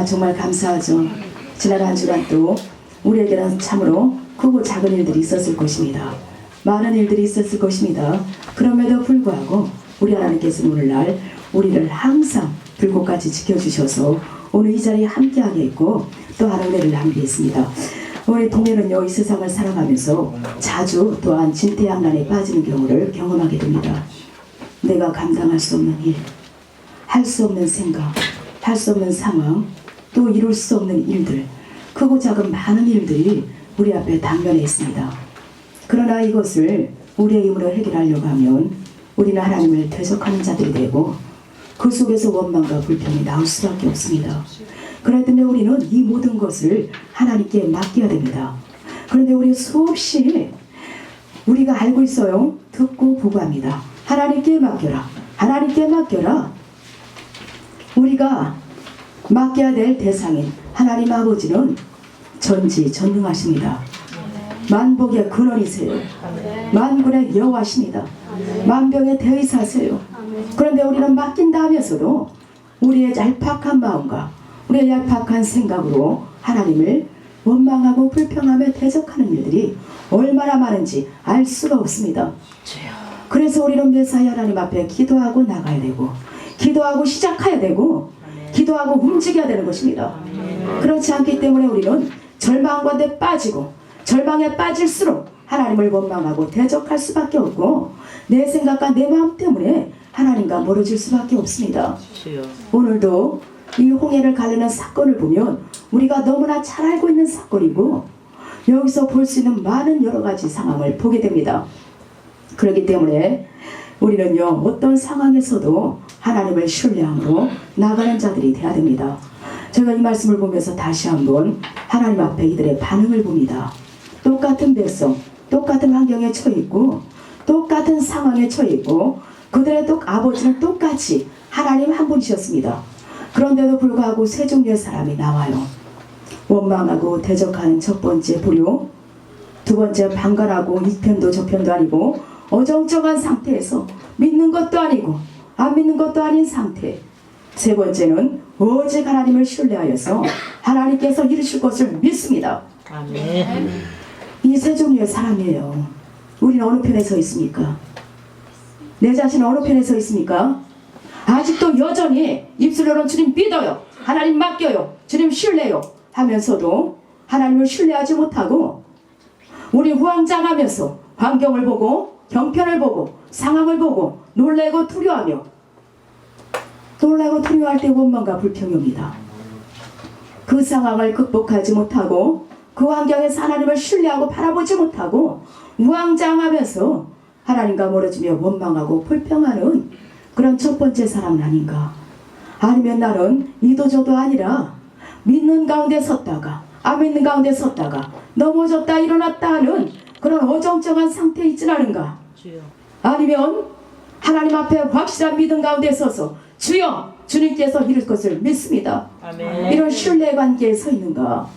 정말 감사하죠. 지난 한 주간 또 우리에게는 참으로 크고 작은 일들이 있었을 것입니다. 많은 일들이 있었을 것입니다. 그럼에도 불구하고 우리 하나님께서는 오늘날 우리를 항상 불꽃같이 지켜주셔서 오늘 이 자리에 함께하게 했고 또 하는 은혜를 함께 했습니다. 우리 동네는요, 이 세상을 살아가면서 자주 또한 진퇴양난에 빠지는 경우를 경험하게 됩니다. 내가 감당할 수 없는 일, 할 수 없는 생각, 할 수 없는 상황, 또 이룰 수 없는 일들, 크고 작은 많은 일들이 우리 앞에 당면해 있습니다. 그러나 이것을 우리의 힘으로 해결하려고 하면 우리는 하나님을 대적하는 자들이 되고 그 속에서 원망과 불평이 나올 수밖에 없습니다. 그렇기 때문에 우리는 이 모든 것을 하나님께 맡겨야 됩니다. 그런데 우리 수없이 우리가 알고 있어요. 듣고 보고 합니다. 하나님께 맡겨라. 하나님께 맡겨라. 우리가 맡겨야 될 대상인 하나님 아버지는 전지전능하십니다. 만복의 근원이세요. 만군의 여호와십니다. 만병의 대의사세요. 그런데 우리는 맡긴다 하면서도 우리의 얄팍한 마음과 우리의 얄팍한 생각으로 하나님을 원망하고 불평하며 대적하는 일들이 얼마나 많은지 알 수가 없습니다. 그래서 우리는 매사에 하나님 앞에 기도하고 나가야 되고 기도하고 시작해야 되고 기도하고 움직여야 되는 것입니다. 그렇지 않기 때문에 우리는 절망 가운데 빠지고 절망에 빠질수록 하나님을 원망하고 대적할 수밖에 없고 내 생각과 내 마음 때문에 하나님과 멀어질 수밖에 없습니다. 오늘도 이 홍해를 가르는 사건을 보면 우리가 너무나 잘 알고 있는 사건이고 여기서 볼 수 있는 많은 여러 가지 상황을 보게 됩니다. 그렇기 때문에 우리는요, 어떤 상황에서도 하나님을 신뢰함으로 나가는 자들이 되어야 됩니다. 제가 이 말씀을 보면서 다시 한번 하나님 앞에 이들의 반응을 봅니다. 똑같은 백성, 똑같은 환경에 처해 있고 똑같은 상황에 처해 있고 그들의 아버지는 똑같이 하나님 한 분이셨습니다. 그런데도 불구하고 세 종류의 사람이 나와요. 원망하고 대적하는 첫 번째 불효, 두 번째 방관하고 이 편도 저 편도 아니고 어정쩡한 상태에서 믿는 것도 아니고 안 믿는 것도 아닌 상태. 세 번째는 오직 하나님을 신뢰하여서 하나님께서 이루실 것을 믿습니다. 아멘. 이 세 종류의 사람이에요. 우리는 어느 편에 서 있습니까? 내 자신은 어느 편에 서 있습니까? 아직도 여전히 입술로는 주님 믿어요, 하나님 맡겨요, 주님 신뢰요 하면서도 하나님을 신뢰하지 못하고 우리 후황장하면서 환경을 보고 형편을 보고 상황을 보고 놀래고 두려워하며 놀라고 두려워할 때 원망과 불평이 옵니다. 그 상황을 극복하지 못하고 그 환경에서 하나님을 신뢰하고 바라보지 못하고 우왕좌왕하면서 하나님과 멀어지며 원망하고 불평하는 그런 첫 번째 사람은 아닌가? 아니면 나는 이도저도 아니라 믿는 가운데 섰다가 안 믿는 가운데 섰다가 넘어졌다 일어났다 하는 그런 어정쩡한 상태에 있진 않은가? 아니면 하나님 앞에 확실한 믿음 가운데 서서 주여, 주님께서 이룰 것을 믿습니다. 아멘. 이런 신뢰관계에 서 있는가?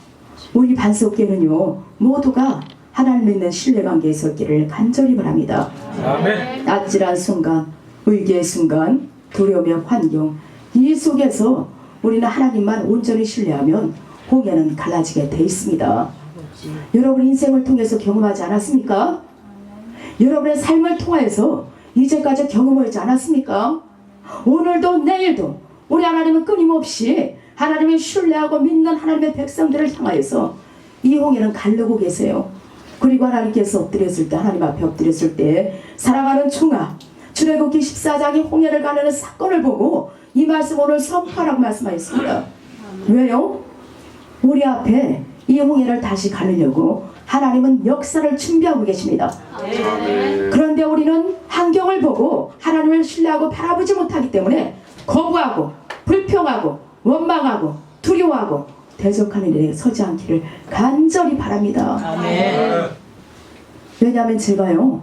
우리 반석교는요, 모두가 하나님 믿는 신뢰관계에 서 있기를 간절히 바랍니다. 아멘. 아찔한 순간, 위기의 순간, 두려움의 환경, 이 속에서 우리는 하나님만 온전히 신뢰하면 홍해는 갈라지게 돼 있습니다. 여러분 인생을 통해서 경험하지 않았습니까? 여러분의 삶을 통해서 이제까지 경험하지 않았습니까? 오늘도 내일도 우리 하나님은 끊임없이 하나님을 신뢰하고 믿는 하나님의 백성들을 향하여서 이 홍해는 가르고 계세요. 그리고 하나님께서 엎드렸을 때, 하나님 앞에 엎드렸을 때 사랑하는 충아, 출애굽기 14장의 홍해를 가르는 사건을 보고 이 말씀 오늘 선포하라고 말씀하셨습니다. 왜요? 우리 앞에 이 홍해를 다시 가르려고 하나님은 역사를 준비하고 계십니다. 그런데 우리는 환경을 보고 하나님을 신뢰하고 바라보지 못하기 때문에 거부하고 불평하고 원망하고 두려워하고 대적하는 일에 서지 않기를 간절히 바랍니다. 아멘. 왜냐하면 제가요,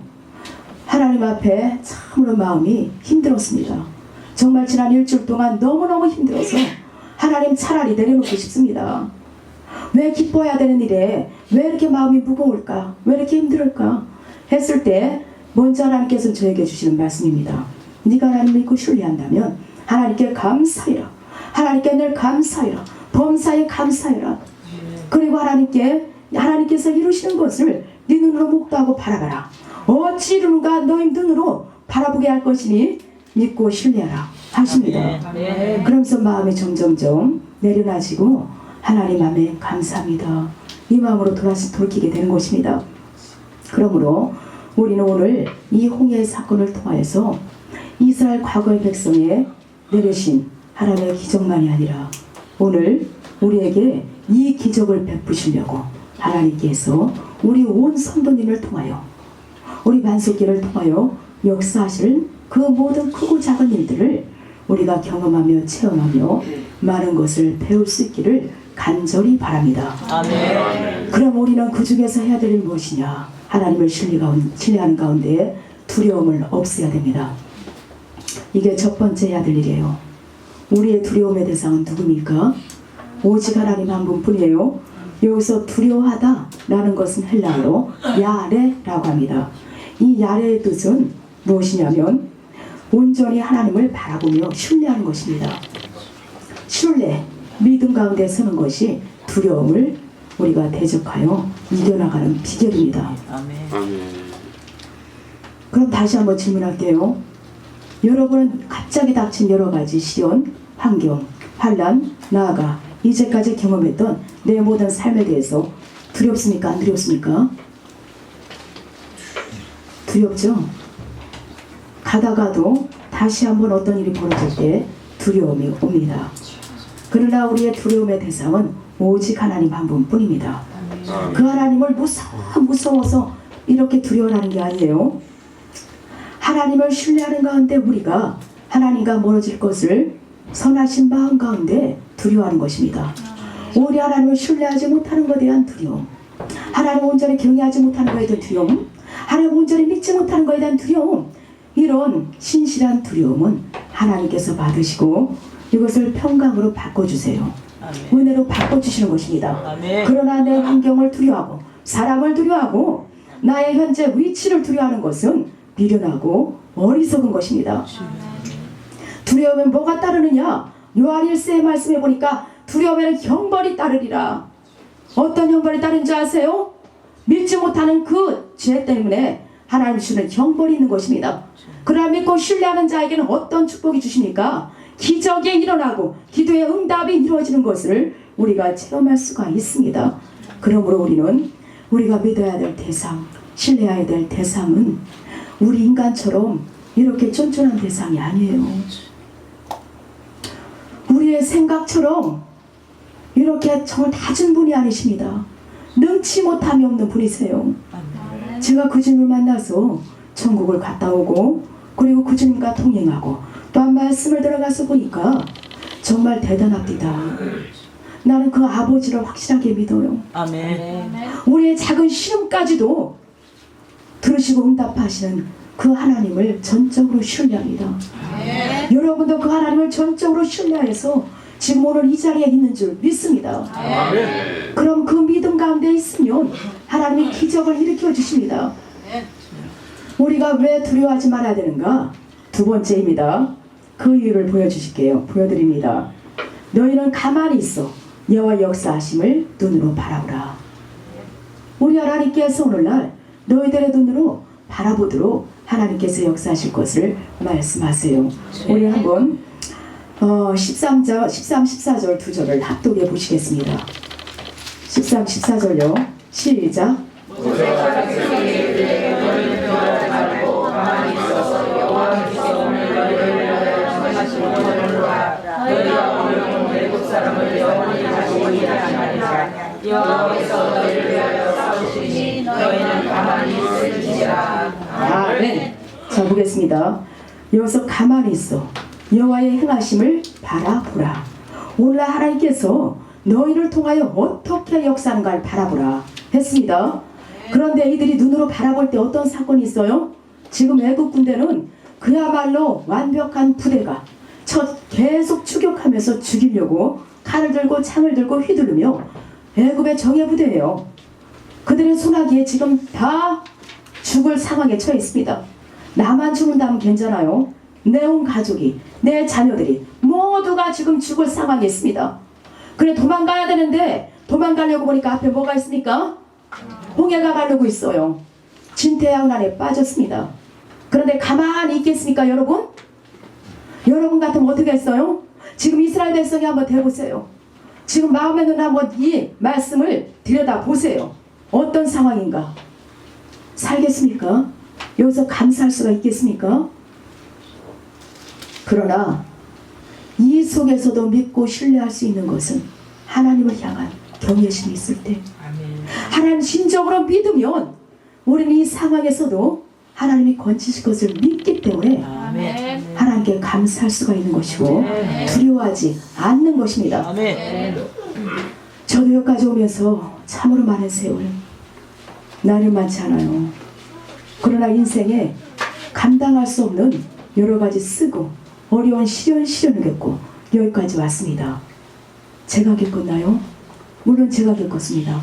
하나님 앞에 참으로 마음이 힘들었습니다. 정말 지난 일주일 동안 너무너무 힘들어서 하나님 차라리 내려놓고 싶습니다. 왜 기뻐해야 되는 일에 왜 이렇게 마음이 무거울까? 왜 이렇게 힘들을까? 했을 때 먼저 하나님께서는 저에게 주시는 말씀입니다. 네가 하나님을 믿고 신뢰한다면 하나님께 감사해라. 하나님께 늘 감사해라. 범사에 감사해라. 그리고 하나님께서 이루시는 것을 네 눈으로 목도하고 바라봐라. 어찌 이루는가 너희 눈으로 바라보게 할 것이니 믿고 신뢰하라 하십니다. 그러면서 마음이 점점점 내려놔지고 하나님 아멘 감사합니다. 이 마음으로 돌이키게 되는 것입니다. 그러므로 우리는 오늘 이 홍해 사건을 통하여서 이스라엘 과거의 백성에 내리신 하나님의 기적만이 아니라 오늘 우리에게 이 기적을 베푸시려고 하나님께서 우리 온 성도님을 통하여 우리 만속기를 통하여 역사하실 그 모든 크고 작은 일들을 우리가 경험하며 체험하며 많은 것을 배울 수 있기를 간절히 바랍니다. 아멘. 그럼 우리는 그 중에서 해야 될 일이 무엇이냐? 하나님을 신뢰하는 가운데 두려움을 없애야 됩니다. 이게 첫 번째 해야 될 일이에요. 우리의 두려움의 대상은 누굽니까? 오직 하나님 한 분뿐이에요. 여기서 두려워하다라는 것은 헬라어로 야레라고 합니다. 이 야레의 뜻은 무엇이냐면 온전히 하나님을 바라보며 신뢰하는 것입니다. 신뢰, 믿음 가운데 서는 것이 두려움을 우리가 대적하여 이겨나가는 비결입니다. 아멘. 그럼 다시 한번 질문할게요. 여러분은 갑자기 닥친 여러 가지 시련, 환경, 환난, 나아가 이제까지 경험했던 내 모든 삶에 대해서 두렵습니까? 안 두렵습니까? 두렵죠? 가다가도 다시 한번 어떤 일이 벌어질 때 두려움이 옵니다. 그러나 우리의 두려움의 대상은 오직 하나님 한 분뿐입니다. 그 하나님을 무서워서 이렇게 두려워하는 게 아니에요. 하나님을 신뢰하는 가운데 우리가 하나님과 멀어질 것을 선하신 마음 가운데 두려워하는 것입니다. 오히려 하나님을 신뢰하지 못하는 것에 대한 두려움, 하나님을 온전히 경외하지 못하는 것에 대한 두려움, 하나님을 온전히 믿지 못하는 것에 대한 두려움, 이런 신실한 두려움은 하나님께서 받으시고 이것을 평강으로 바꿔주세요. 아멘. 은혜로 바꿔주시는 것입니다. 아멘. 그러나 내 환경을 두려워하고 사람을 두려워하고 나의 현재 위치를 두려워하는 것은 미련하고 어리석은 것입니다. 두려우면 뭐가 따르느냐? 요한 1세의 말씀해 보니까 두려우면 형벌이 따르리라. 어떤 형벌이 따르는 줄 아세요? 믿지 못하는 그 죄 때문에 하나님 주는 형벌이 있는 것입니다. 그러나 믿고 신뢰하는 자에게는 어떤 축복이 주십니까? 기적이 일어나고 기도의 응답이 이루어지는 것을 우리가 체험할 수가 있습니다. 그러므로 우리는 우리가 믿어야 될 대상, 신뢰해야 될 대상은 우리 인간처럼 이렇게 쫀쫀한 대상이 아니에요. 우리의 생각처럼 이렇게 정말 낮은 분이 아니십니다. 능치 못함이 없는 분이세요. 제가 그 주님을 만나서 천국을 갔다 오고 그리고 그 주님과 동행하고 또한 말씀을 들어가서 보니까 정말 대단합니다. 나는 그 아버지를 확실하게 믿어요. 아멘. 우리의 작은 시름까지도 들으시고 응답하시는 그 하나님을 전적으로 신뢰합니다. 여러분도 그 하나님을 전적으로 신뢰해서 지금 오늘 이 자리에 있는 줄 믿습니다. 그럼 그 믿음 가운데 있으면 하나님이 기적을 일으켜 주십니다. 우리가 왜 두려워하지 말아야 되는가? 두 번째입니다. 그 이유를 보여드립니다. 너희는 가만히 있어 여호와 역사하심을 눈으로 바라보라. 우리 하나님께서 오늘날 너희들의 눈으로 바라보도록 하나님께서 역사하실 것을 말씀하세요. 우리 한번 13, 14절 두 절을 합독해 보시겠습니다. 13, 14절요. 시작. 여호와께서 너희를 위하여 싸우시니 너희는 가만히 있을지니라. 아멘. 자 보겠습니다. 여기서 가만히 있어 여호와의 행하심을 바라보라. 오늘날 하나님께서 너희를 통하여 어떻게 역사하는가를 바라보라 했습니다. 그런데 이들이 눈으로 바라볼 때 어떤 사건이 있어요? 지금 애국 군대는 그야말로 완벽한 부대가 계속 추격하면서 죽이려고 칼을 들고 창을 들고 휘두르며 애굽의 정예 부대예요. 그들의 소나기에 지금 다 죽을 상황에 처해 있습니다. 나만 죽는다면 괜찮아요. 내 온 가족이, 내 자녀들이 모두가 지금 죽을 상황에 있습니다. 그래 도망가야 되는데 도망가려고 보니까 앞에 뭐가 있습니까? 홍해가 가르고 있어요. 진퇴양난에 빠졌습니다. 그런데 가만히 있겠습니까 여러분? 여러분 같으면 어떻게 했어요? 지금 이스라엘 백성이 한번 대보세요. 지금 마음의 눈 한번 이 말씀을 들여다보세요. 어떤 상황인가? 살겠습니까? 여기서 감사할 수가 있겠습니까? 그러나 이 속에서도 믿고 신뢰할 수 있는 것은 하나님을 향한 경외심이 있을 때, 하나님 심적으로 믿으면 우리는 이 상황에서도 하나님이 건지실 것을 믿기 때문에 하나님께 감사할 수가 있는 것이고 두려워하지 않는 것입니다. 저도 여기까지 오면서 참으로 많은 세월, 나이는 많지 않아요. 그러나 인생에 감당할 수 없는 여러 가지 쓰고 어려운 시련을 겪고 여기까지 왔습니다. 제가 겪었나요? 물론 제가 겪었습니다.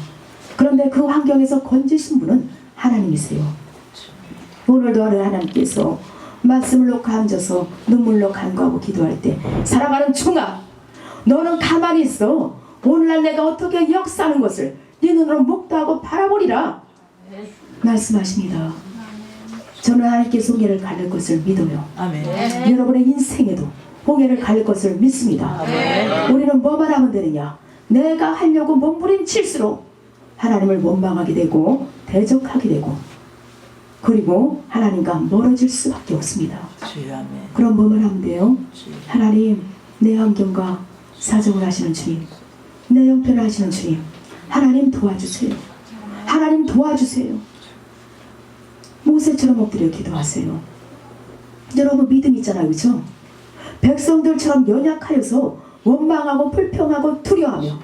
그런데 그 환경에서 건지신 분은 하나님이세요. 오늘도 하나님께서 말씀을 놓고 앉아서 눈물로 간구하고 기도할 때, 사랑하는 중아, 너는 가만히 있어. 오늘날 내가 어떻게 역사하는 것을 네 눈으로 목도하고 바라보리라 말씀하십니다. 저는 하나님께서 홍해를 가를 것을 믿어요. 여러분의 인생에도 홍해를 가를 것을 믿습니다. 우리는 뭐만 하면 되느냐? 내가 하려고 몸부림칠수록 하나님을 원망하게 되고 대적하게 되고, 그리고 하나님과 멀어질 수밖에 없습니다. 그럼 뭐만 하면 돼요? 하나님, 내 환경과 사정을 하시는 주님, 내 형편을 하시는 주님, 하나님 도와주세요. 하나님 도와주세요. 모세처럼 엎드려 기도하세요. 여러분 믿음 있잖아요, 그렇죠? 백성들처럼 연약하여서 원망하고 불평하고 두려워하며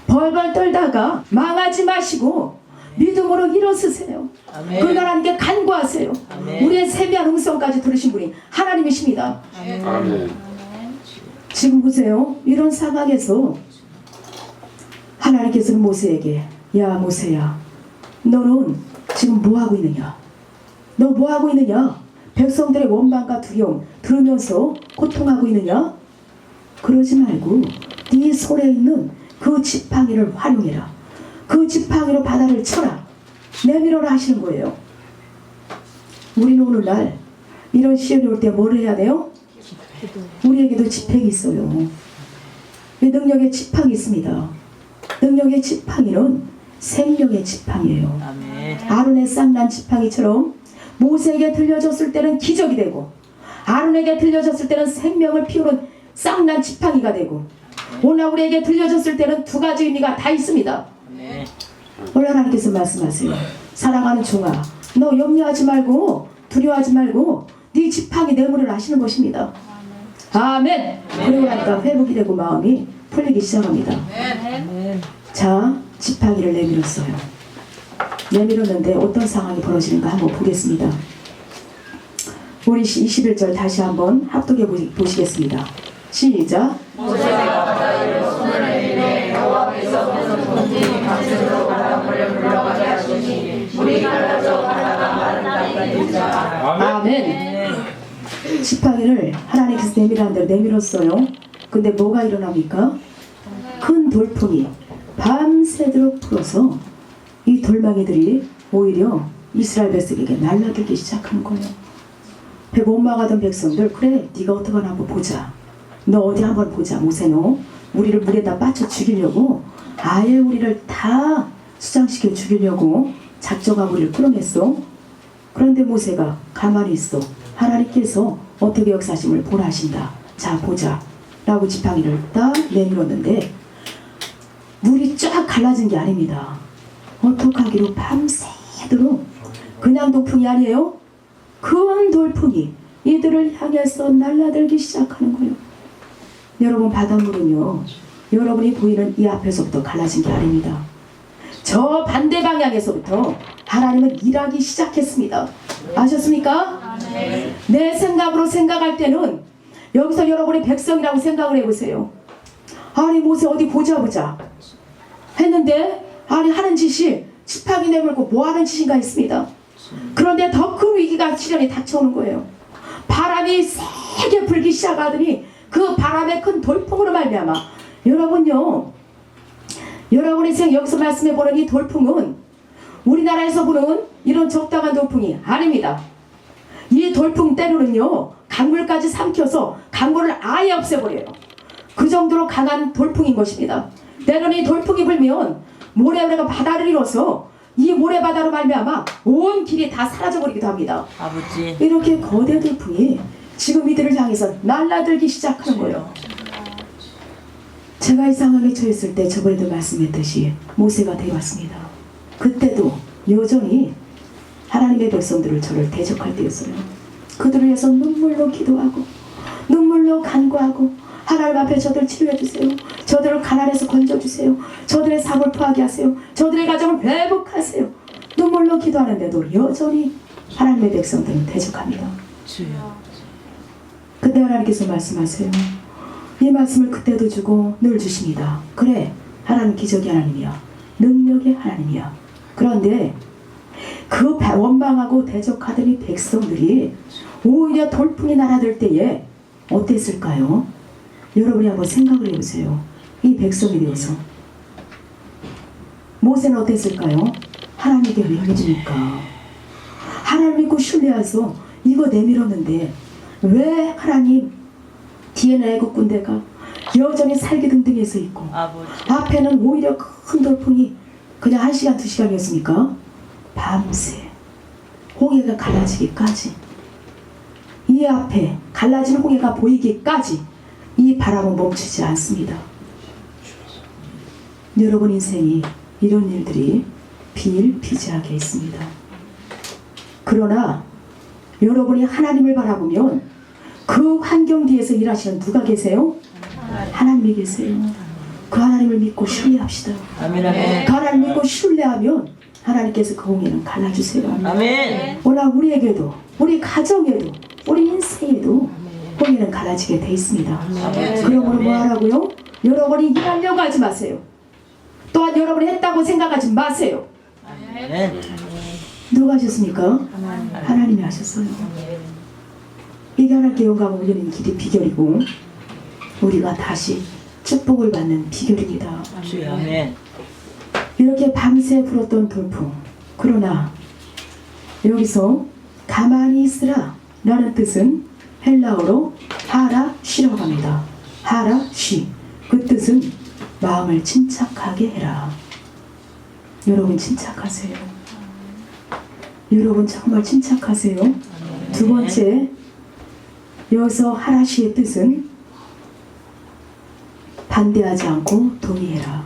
벌벌 떨다가 망하지 마시고 믿음으로 일어서세요. 그 하나님께 간구하세요. 우리의 세미한 음성까지 들으신 분이 하나님이십니다. 아멘. 지금 보세요. 이런 상황에서 하나님께서는 모세에게, 야 모세야, 너는 지금 뭐하고 있느냐? 너 뭐하고 있느냐? 백성들의 원망과 두려움 들으면서 고통하고 있느냐? 그러지 말고 네 손에 있는 그 지팡이를 활용해라. 그 지팡이로 바다를 쳐라. 내밀어라 하시는 거예요. 우리는 오늘날 이런 시련이 올 때 뭘 해야 돼요? 우리에게도 지팡이 있어요. 이 능력의 지팡이 있습니다. 능력의 지팡이는 생명의 지팡이에요. 아론의 쌍난 지팡이처럼 모세에게 들려줬을 때는 기적이 되고, 아론에게 들려줬을 때는 생명을 피우는 쌍난 지팡이가 되고, 오늘 우리에게 들려줬을 때는 두 가지 의미가 다 있습니다. 오늘 하나님께서 말씀하세요. 사랑하는 종아, 너 염려하지 말고 두려워하지 말고 네 지팡이 내물을 하시는 것입니다. 아멘. 그러고 나니까 회복이 되고 마음이 풀리기 시작합니다. 자, 지팡이를 내밀었어요. 내밀었는데 어떤 상황이 벌어지는가 한번 보겠습니다. 우리 21절 다시 한번 합독해 보시겠습니다. 시작. 모세가 바다에 손을 내밀매 여호와께서 손이 밤새도록 바닷물을 물러가게 하시니 물이 갈라져 바다가 마른 땅에 이르자. 아멘. 지팡이를 하나님께서 내밀하는 대로 내밀었어요. 근데 뭐가 일어납니까? 큰 돌풍이 밤새도록 불어서 이 돌멩이들이 오히려 이스라엘 백성에게 날라들기 시작하는 거예요. 배 못 막아던 백성들, 그래 네가 어떡하나 한번 보자. 너 어디 한번 보자. 모세, 너 우리를 물에다 빠져 죽이려고 아예 우리를 다 수장시켜 죽이려고 작정하고 우리를 끌어냈어. 그런데 모세가 가만히 있어. 하나님께서 어떻게 역사심을 보라 하신다. 자 보자 라고 지팡이를 딱 내밀었는데 물이 쫙 갈라진 게 아닙니다. 어떡하기로 밤새도록 그냥 돌풍이 아니에요. 큰 돌풍이 이들을 향해서 날아들기 시작하는 거예요. 여러분, 바닷물은요, 여러분이 보이는 이 앞에서부터 갈라진 게 아닙니다. 저 반대 방향에서부터 하나님은 일하기 시작했습니다. 아셨습니까? 내 생각으로 생각할 때는 여기서 여러분이 백성이라고 생각을 해보세요. 아니 모세 어디 보자 했는데, 아니 하는 짓이 지팡이 내밀고 뭐하는 짓인가 했습니다. 그런데 더 큰 위기가 시련이 닥쳐오는 거예요. 바람이 세게 불기 시작하더니 그 바람의 큰 돌풍으로 말미암아 여러분요, 여러분 인생 여기서 말씀해 보는 이 돌풍은 우리나라에서 보는 이런 적당한 돌풍이 아닙니다. 이 돌풍 때로는요 강물까지 삼켜서 강물을 아예 없애버려요. 그 정도로 강한 돌풍인 것입니다. 때로는 이 돌풍이 불면 모래가 바다를 이뤄서 이 모래바다로 말미암아 온 길이 다 사라져버리기도 합니다. 아버지. 이렇게 거대 돌풍이 지금 이들을 향해서 날라들기 시작하는 거예요. 제가 이 상황에 처했을 때 저번에도 말씀했듯이 모세가 되어왔습니다. 그때도 여전히 하나님의 백성들을 저를 대적할 때였어요. 그들을 위해서 눈물로 기도하고 눈물로 간구하고 하나님 앞에 저들 치료해주세요. 저들을 가난에서 건져주세요. 저들의 삶을 포하게 하세요. 저들의 가정을 회복하세요. 눈물로 기도하는데도 여전히 하나님의 백성들은 대적합니다. 주여. 그때 하나님께서 말씀하세요. 이 말씀을 그때도 주고 늘 주십니다. 그래, 하나님 기적의 하나님이야. 능력의 하나님이야. 그런데 그 원망하고 대적하던 이 백성들이 오히려 돌풍이 날아들 때에 어땠을까요? 여러분이 한번 생각을 해보세요. 이 백성이 되어서 모세는 어땠을까요? 하나님께 왜 믿으니까 하나님 믿고 신뢰해서 이거 내밀었는데 왜 하나님 뒤에는 애국 군대가 여전히 살기등등해서 있고 아버지. 앞에는 오히려 큰 돌풍이 그냥 1시간 2시간이었습니까? 밤새 홍해가 갈라지기까지 이 앞에 갈라진 홍해가 보이기까지 이 바람은 멈추지 않습니다. 여러분 인생이 이런 일들이 비일비재하게 있습니다. 그러나 여러분이 하나님을 바라보면 그 환경 뒤에서 일하시는 누가 계세요? 하나님이 계세요. 그 하나님을 믿고 신뢰합시다. 아멘. 아멘. 그 하나님을 믿고 신뢰하면 하나님께서 그 홍해는 갈라주세요. 아멘. 오늘 우리에게도 우리 가정에도 우리 인생에도 홍해는 갈라지게 돼 있습니다. 그러므로 뭐 하라고요? 여러분이 일하려고 하지 마세요. 또한 여러분이 했다고 생각하지 마세요. 아멘. 누가 하셨습니까? 하나님이 하셨어요. 이게 하나님께 영광을 올리는 길이 비결이고 우리가 다시 축복을 받는 비결입니다. 주여. 아멘. 이렇게 밤새 불었던 돌풍, 그러나 여기서 가만히 있으라 라는 뜻은 헬라어로 하라 쉬라고 합니다. 하라 쉬. 그 뜻은 마음을 침착하게 해라. 여러분 침착하세요. 여러분 정말 침착하세요. 두 번째, 여기서 하라시의 뜻은 반대하지 않고 동의해라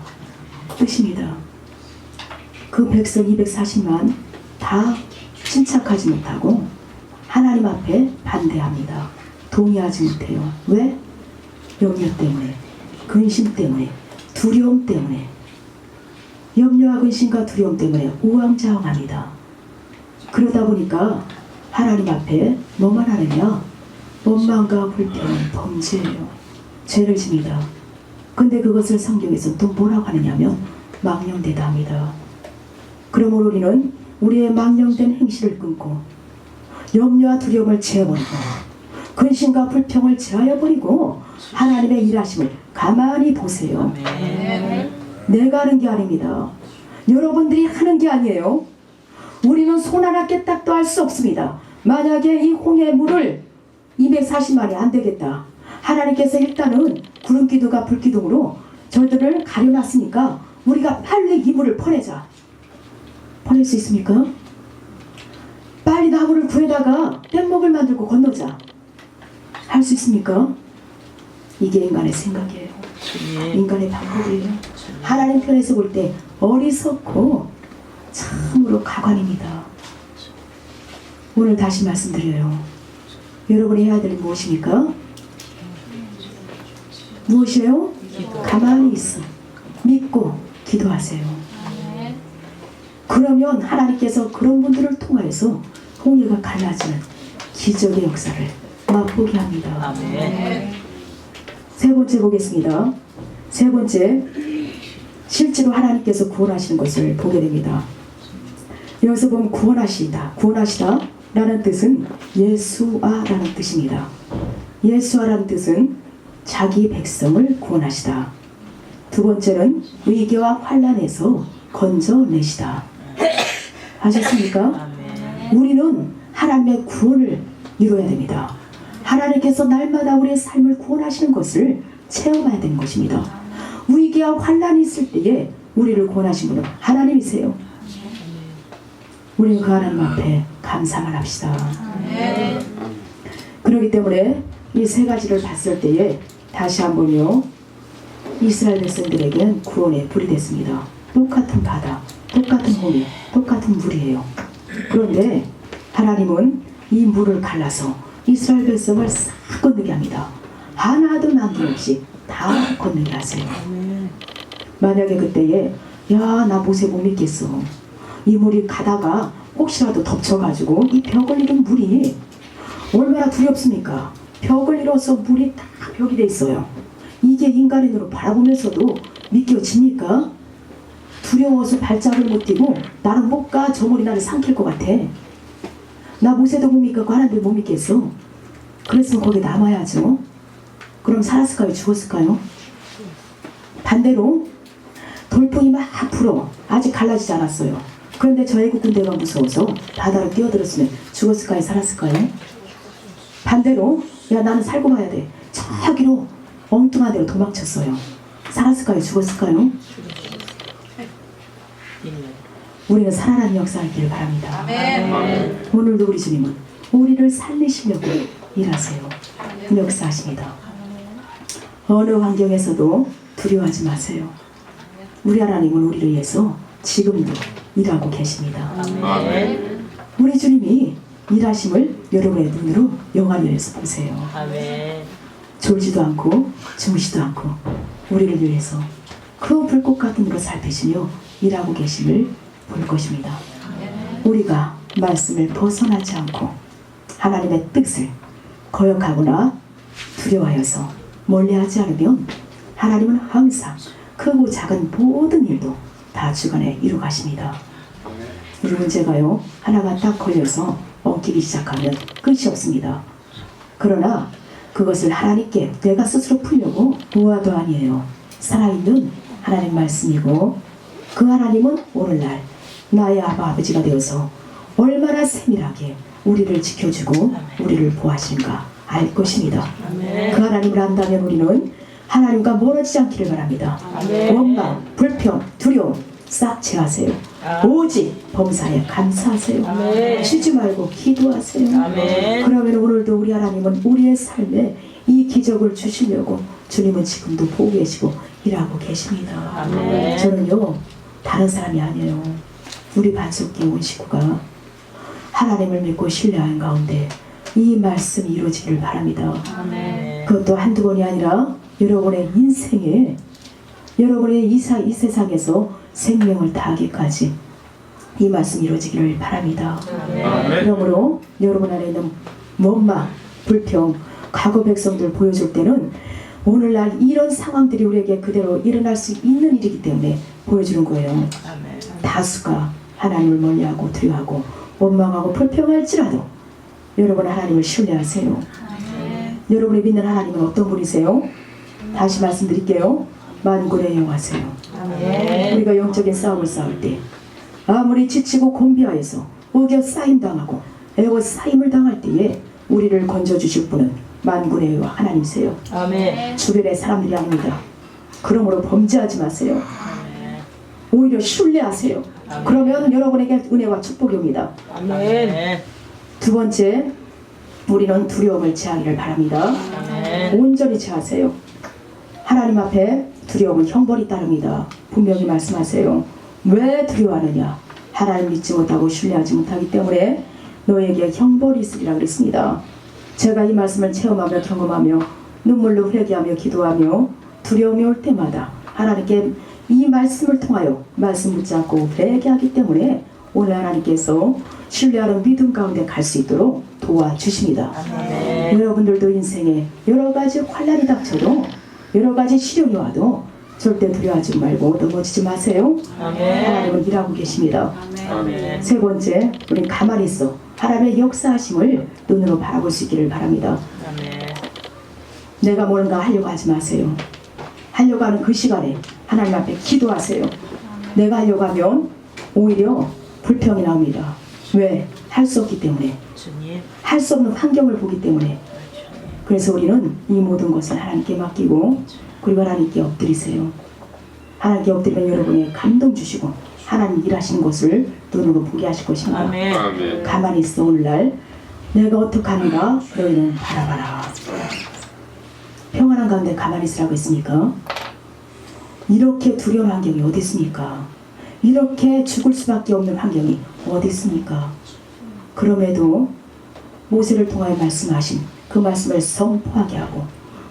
뜻입니다. 그 백성 240만 다 침착하지 못하고 하나님 앞에 반대합니다. 동의하지 못해요. 왜? 염려 때문에, 근심 때문에, 두려움 때문에. 염려와 근심과 두려움 때문에 우왕좌왕합니다. 그러다 보니까 하나님 앞에 뭐만 하느냐? 원망과 불평은 범죄예요. 죄를 집니다. 근데 그것을 성경에서 또 뭐라고 하느냐면 망령되다 합니다. 그러므로 우리는 우리의 망령된 행실을 끊고 염려와 두려움을 제어버리고 근심과 불평을 제하여버리고 하나님의 일하심을 가만히 보세요. 아멘. 내가 하는 게 아닙니다. 여러분들이 하는 게 아니에요. 우리는 손 하나 깨딱도 할 수 없습니다. 만약에 이 홍해 물을 240만이 안 되겠다. 하나님께서 일단은 구름기둥과 불기둥으로 저들을 가려놨으니까 우리가 빨리 이 물을 퍼내자. 퍼낼 수 있습니까? 빨리 나무를 구해다가 뗏목을 만들고 건너자. 할 수 있습니까? 이게 인간의 생각이에요. 인간의 방법이에요. 하나님 편에서 볼 때 어리석고 참으로 가관입니다. 오늘 다시 말씀드려요. 여러분이 해야 될 무엇입니까? 무엇이에요? 가만히 있어. 믿고 기도하세요. 그러면 하나님께서 그런 분들을 통하여서 홍해가 갈라지는 기적의 역사를 맛보게 합니다. 아멘. 세 번째 보겠습니다. 세 번째, 실제로 하나님께서 구원하시는 것을 보게 됩니다. 여기서 보면 구원하시다, 구원하시다 라는 뜻은 예수아라는 뜻입니다. 예수아라는 뜻은 자기 백성을 구원하시다. 두 번째는 위기와 환란에서 건져내시다. 아셨습니까? 우리는 하나님의 구원을 이루어야 됩니다. 하나님께서 날마다 우리의 삶을 구원하시는 것을 체험해야 되는 것입니다. 위기와 환란이 있을 때에 우리를 구원하신 분은 하나님이세요. 우리는 그 하나님 앞에 감사만 합시다. 그렇기 때문에 이 세 가지를 봤을 때에 다시 한번요, 이스라엘 백성들에게는 구원의 불이 됐습니다. 똑같은 바다, 똑같은 호미, 똑같은 물이에요. 그런데 하나님은 이 물을 갈라서 이스라엘 백성을 싹 건너게 합니다. 하나도 남김없이 다 건너게 하세요. 만약에 그때에 야, 나 모세 못 믿겠어. 이 물이 가다가 혹시라도 덮쳐가지고 이 벽을 이룬 물이 얼마나 두렵습니까? 벽을 이뤄서 물이 딱 벽이 돼 있어요. 이게 인간의 눈으로 바라보면서도 믿겨집니까? 두려워서 발자국을 못 뛰고 나는 못 가, 저 물이 나를 삼킬 것 같아. 나 모세도 못 믿고 하나님도 못 믿겠어. 그랬으면 거기 남아야죠. 그럼 살았을까요? 죽었을까요? 반대로 돌풍이 막 불어. 아직 갈라지지 않았어요. 그런데 저 애국 군대가 무서워서 바다로 뛰어들었으면 죽었을까요? 살았을까요? 반대로 야, 나는 살고 봐야 돼. 저기로 엉뚱한 데로 도망쳤어요. 살았을까요? 죽었을까요? 우리는 살아나는 역사가 있기를 바랍니다. 오늘도 우리 주님은 우리를 살리시려고 일하세요. 역사하십니다. 어느 환경에서도 두려워하지 마세요. 우리 하나님은 우리를 위해서 지금도 일하고 계십니다. 아멘. 우리 주님이 일하심을 여러분의 눈으로 영화를 위해서 보세요. 아멘. 졸지도 않고 주무시도 않고 우리를 위해서 그 불꽃 같은 으로 살피시며 일하고 계심을 볼 것입니다. 우리가 말씀을 벗어나지 않고 하나님의 뜻을 거역하거나 두려워하여서 멀리하지 않으면 하나님은 항상 크고 작은 모든 일도 다 주관에 이루 가십니다. 우리 문제가요, 하나가 딱 걸려서 엉키기 시작하면 끝이 없습니다. 그러나 그것을 하나님께 내가 스스로 풀려고 우화도 아니에요. 살아있는 하나님 말씀이고 그 하나님은 오늘날 나의 아버지가 되어서 얼마나 세밀하게 우리를 지켜주고 우리를 보호하시는가 알 것입니다. 그 하나님을 안다면 우리는 하나님과 멀어지지 않기를 바랍니다. 원망, 불평, 두려움 싹 제하세요. 오직 범사에 감사하세요. 쉬지 말고 기도하세요. 그러면 오늘도 우리 하나님은 우리의 삶에 이 기적을 주시려고 주님은 지금도 보고 계시고 일하고 계십니다. 저는요, 다른 사람이 아니에요. 우리 반석기 온 식구가 하나님을 믿고 신뢰하는 가운데 이 말씀이 이루어지기를 바랍니다. 그것도 한두 번이 아니라 여러분의 인생에, 여러분의 이 세상에서 생명을 다하기까지 이 말씀이 이루어지기를 바랍니다. 그러므로 여러분 안에 있는 원망, 불평, 과거 백성들 보여줄 때는 오늘날 이런 상황들이 우리에게 그대로 일어날 수 있는 일이기 때문에 보여주는 거예요. 다수가 하나님을 멀리하고 두려워하고 원망하고 불평할지라도 여러분 하나님을 신뢰하세요. 여러분이 믿는 하나님은 어떤 분이세요? 다시 말씀드릴게요. 만군의 여호와세요. 우리가 영적인 싸움을 싸울 때 아무리 지치고 곤비하여서 의겨 쌓임당하고 애워 쌓임을 당할 때에 우리를 건져주실 분은 만군의 여호와 하나님이세요. 주변의 사람들이 아닙니다. 그러므로 범죄하지 마세요. 오히려 신뢰하세요. 그러면 여러분에게 은혜와 축복이 옵니다. 두 번째, 우리는 두려움을 제하기를 바랍니다. 온전히 제하세요. 하나님 앞에 두려움은 형벌이 따릅니다. 분명히 말씀하세요. 왜 두려워하느냐? 하나님 믿지 못하고 신뢰하지 못하기 때문에 너에게 형벌이 있으리라 그랬습니다. 제가 이 말씀을 체험하며 경험하며 눈물로 회개하며 기도하며 두려움이 올 때마다 하나님께 이 말씀을 통하여 말씀 붙잡고 회개하기 때문에 오늘 하나님께서 신뢰하는 믿음 가운데 갈 수 있도록 도와주십니다. 여러분들도 인생에 여러 가지 환난이 닥쳐도 여러 가지 시련이 와도 절대 두려워하지 말고 넘어지지 마세요. 하나님은 일하고 계십니다. 세 번째, 우린 가만히 있어 하나님의 역사하심을 눈으로 바라볼 수 있기를 바랍니다. 내가 뭔가 하려고 하지 마세요. 하려고 하는 그 시간에 하나님 앞에 기도하세요. 내가 하려고 하면 오히려 불평이 나옵니다. 왜? 할 수 없기 때문에. 주님. 할 수 없는 환경을 보기 때문에. 그래서 우리는 이 모든 것을 하나님께 맡기고 그리고 하나님께 엎드리세요. 하나님께 엎드리면 여러분이 감동 주시고 하나님 일하시는 것을 눈으로 보게 하실 것입니다. 아멘. 아멘. 가만히 있어. 오늘날 내가 어떻게 하는가 너희는 바라봐라. 평안한 가운데 가만히 있으라고 했습니까? 이렇게 두려운 환경이 어디 있습니까? 이렇게 죽을 수밖에 없는 환경이 어디 있습니까? 그럼에도 모세를 통하여 말씀하신 그 말씀을 선포하게 하고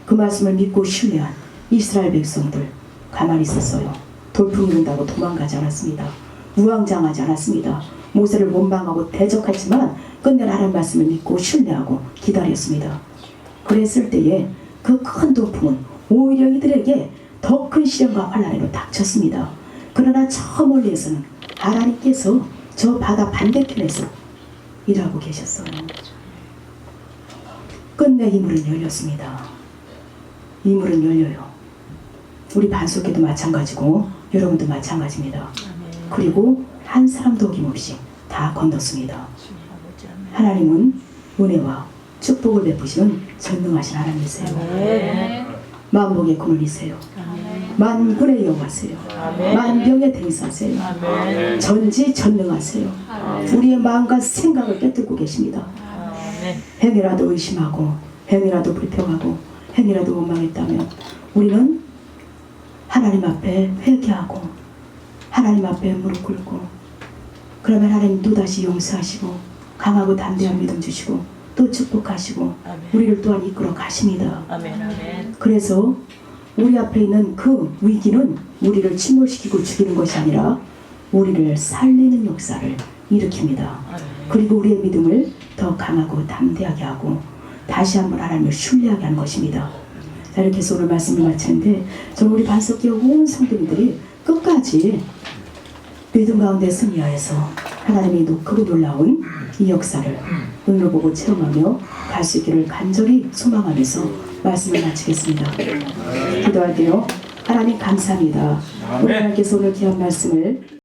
그 말씀을 믿고 신뢰한 이스라엘 백성들 가만히 있었어요. 돌풍이 분다고 도망가지 않았습니다. 우왕좌왕하지 않았습니다. 모세를 원망하고 대적했지만 끝내 하나님 말씀을 믿고 신뢰하고 기다렸습니다. 그랬을 때에 그 큰 돌풍은 오히려 이들에게 더 큰 시련과 환난으로 닥쳤습니다. 그러나 저 멀리에서는 하나님께서 저 바다 반대편에서 일하고 계셨어요. 끝내 이 문은 열렸습니다. 이 문은 열려요. 우리 반석기도 마찬가지고 여러분도 마찬가지입니다. 그리고 한 사람도 어김없이 다 건넜습니다. 하나님은 은혜와 축복을 베푸시는 전능하신 하나님이세요. 만복의 군원이세요. 만군의 여호와세요. 만병의 대리사세요. 아멘. 전지전능하세요. 우리의 마음과 생각을 꿰뚫고 계십니다. 아멘. 행이라도 의심하고 행이라도 불평하고 행이라도 원망했다면 우리는 하나님 앞에 회개하고 하나님 앞에 무릎 꿇고 그러면 하나님 또다시 용서하시고 강하고 담대한 믿음 주시고 또 축복하시고 아멘. 우리를 또한 이끌어 가십니다. 아멘. 아멘. 그래서 우리 앞에 있는 그 위기는 우리를 침몰시키고 죽이는 것이 아니라 우리를 살리는 역사를 일으킵니다. 아멘. 그리고 우리의 믿음을 더 강하고 담대하게 하고 다시 한번 하나님을 신뢰하게 하는 것입니다. 자, 이렇게 해서 오늘 말씀을 마치는데 저는 우리 반석기의 온 성도님들이 끝까지 믿음 가운데 승리하여서 하나님이 크고 놀라운 이 역사를 눈으로 보고 체험하며 갈 수 있기를 간절히 소망하면서 말씀을 마치겠습니다. 기도할게요. 하나님 감사합니다. 우리 하나님께서 오늘 귀한 말씀을